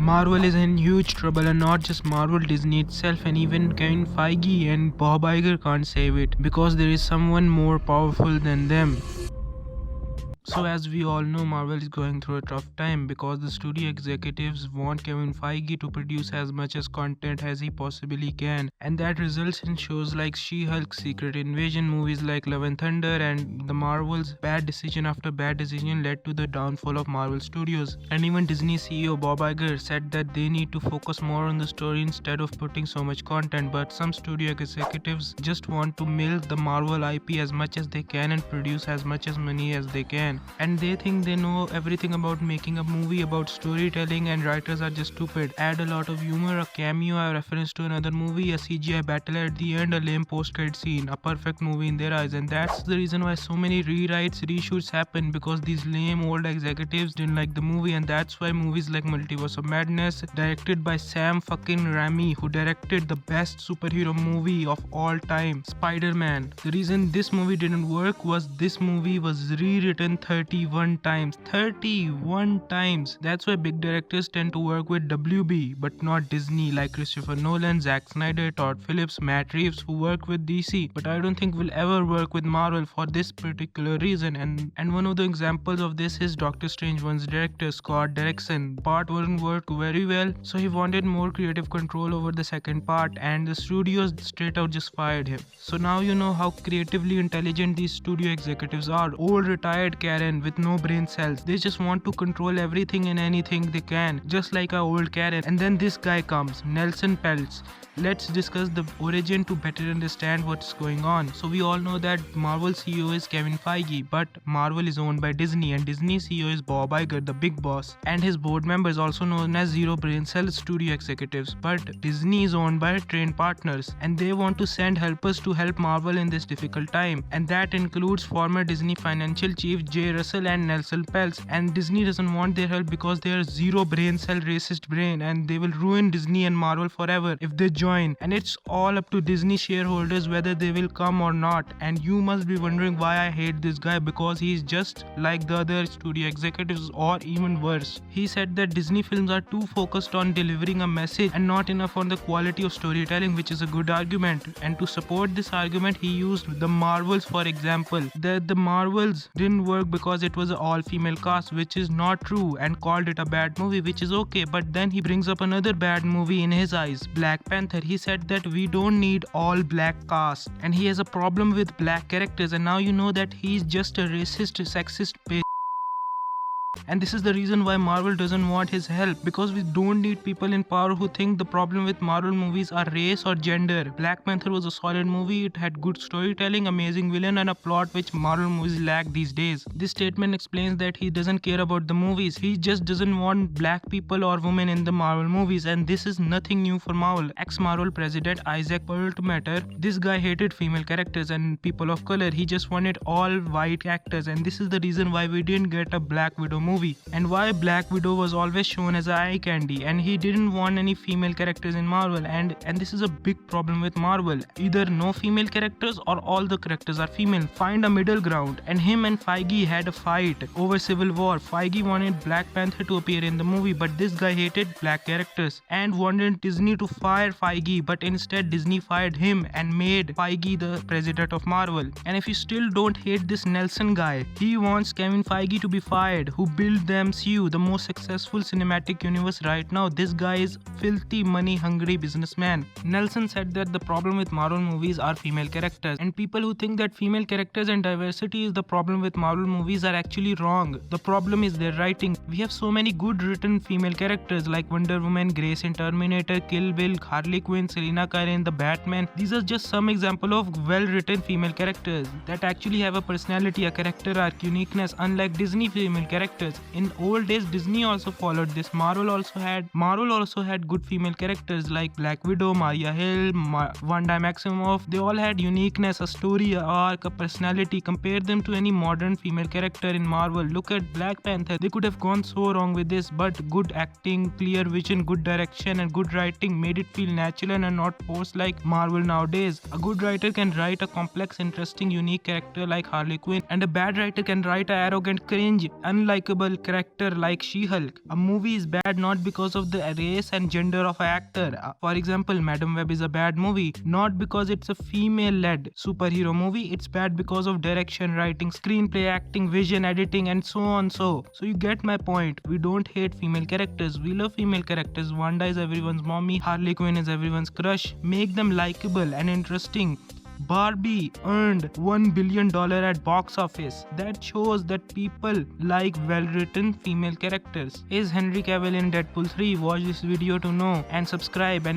Marvel is in huge trouble, and not just Marvel, Disney itself, and even Kevin Feige and Bob Iger can't save it because there is someone more powerful than them. So as we all know, Marvel is going through a tough time because the studio executives want Kevin Feige to produce as much as content as he possibly can, and that results in shows like She-Hulk, Secret Invasion, movies like Love and Thunder, and the Marvel's bad decision after bad decision led to the downfall of Marvel Studios. And even Disney CEO Bob Iger said that they need to focus more on the story instead of putting so much content, but some studio executives just want to milk the Marvel IP as much as they can and produce as much as money as they can. And they think they know everything about making a movie, about storytelling, and writers are just stupid. Add a lot of humor, a cameo, a reference to another movie, a CGI battle at the end, a lame post-credit scene, a perfect movie in their eyes. And that's the reason why so many rewrites, reshoots happen, because these lame old executives didn't like the movie. And that's why movies like Multiverse of Madness, directed by Sam fucking Raimi, who directed the best superhero movie of all time, Spider-Man. The reason this movie didn't work was this movie was rewritten 31 times. 31 times. That's why big directors tend to work with WB but not Disney, like Christopher Nolan, Zack Snyder, Todd Phillips, Matt Reeves, who work with DC, but I don't think will ever work with Marvel for this particular reason. And one of the examples of this is Doctor Strange 1's director Scott Derrickson. Part 1 worked very well, so he wanted more creative control over the second part, and the studios straight out just fired him. So now you know how creatively intelligent these studio executives are. Old retired Karen with no brain cells. They just want to control everything and anything they can, just like our old Karen. And then this guy comes, Nelson Peltz. Let's discuss the origin to better understand what's going on. So we all know that Marvel CEO is Kevin Feige, but Marvel is owned by Disney, and Disney CEO is Bob Iger, the big boss, and his board members, also known as zero brain cell studio executives. But Disney is owned by trained partners, and they want to send helpers to help Marvel in this difficult time, and that includes former Disney financial chief Jay Russell and Nelson Peltz. And Disney doesn't want their help because they are zero brain cell racist brain, and they will ruin Disney and Marvel forever if they join. And it's all up to Disney shareholders whether they will come or not. And you must be wondering why I hate this guy, because he's just like the other studio executives, or even worse. He said that Disney films are too focused on delivering a message and not enough on the quality of storytelling, which is a good argument. And to support this argument, he used the Marvels for example, that the Marvels didn't work because it was an all-female cast, which is not true, and called it a bad movie, which is okay. But then he brings up another bad movie in his eyes, Black Panther. He said that we don't need all black cast, and he has a problem with black characters. And now you know that he's just a racist, sexist bitch. And this is the reason why Marvel doesn't want his help, because we don't need people in power who think the problem with Marvel movies are race or gender. Black Panther was a solid movie. It had good storytelling, amazing villain, and a plot which Marvel movies lack these days. This statement explains that he doesn't care about the movies. He just doesn't want black people or women in the Marvel movies, and this is nothing new for Marvel. Ex-Marvel president Isaac Perlmutter, this guy hated female characters and people of color. He just wanted all white actors, and this is the reason why we didn't get a Black Widow movie, and why Black Widow was always shown as eye candy, and he didn't want any female characters in Marvel. And this is a big problem with Marvel. Either no female characters or all the characters are female. Find a middle ground. And him and Feige had a fight over Civil War. Feige wanted Black Panther to appear in the movie, but this guy hated black characters and wanted Disney to fire Feige, but instead Disney fired him and made Feige the president of Marvel. And if you still don't hate this Nelson guy, he wants Kevin Feige to be fired, who built the MSheU, the most successful cinematic universe right now. This guy is filthy money hungry businessman. Nelson said that the problem with Marvel movies are female characters, and people who think that female characters and diversity is the problem with Marvel movies are actually wrong. The problem is their writing. We have so many good written female characters like Wonder Woman, Grace in Terminator, Kill Bill, Harley Quinn, Selena Kyle in The Batman. These are just some example of well written female characters that actually have a personality, a character arc, uniqueness, unlike Disney female characters. In old days, Disney also followed this. Marvel also had good female characters like Black Widow, Maria Hill, Wanda Maximoff. They all had uniqueness, a story, a arc, a personality. Compare them to any modern female character in Marvel. Look at Black Panther. They could have gone so wrong with this, but good acting, clear vision, good direction, and good writing made it feel natural and not forced like Marvel nowadays. A good writer can write a complex, interesting, unique character like Harley Quinn, and a bad writer can write an arrogant, cringe, unlikable likable character like She-Hulk. A movie is bad not because of the race and gender of an actor. For example, Madam Web is a bad movie not because it's a female-led superhero movie. It's bad because of direction, writing, screenplay, acting, vision, editing, and so on. So you get my point. We don't hate female characters. We love female characters. Wanda is everyone's mommy. Harley Quinn is everyone's crush. Make them likable and interesting. Barbie earned $1 billion at box office. That shows that people like well-written female characters. Is Henry Cavill in Deadpool 3? Watch this video to know and subscribe. And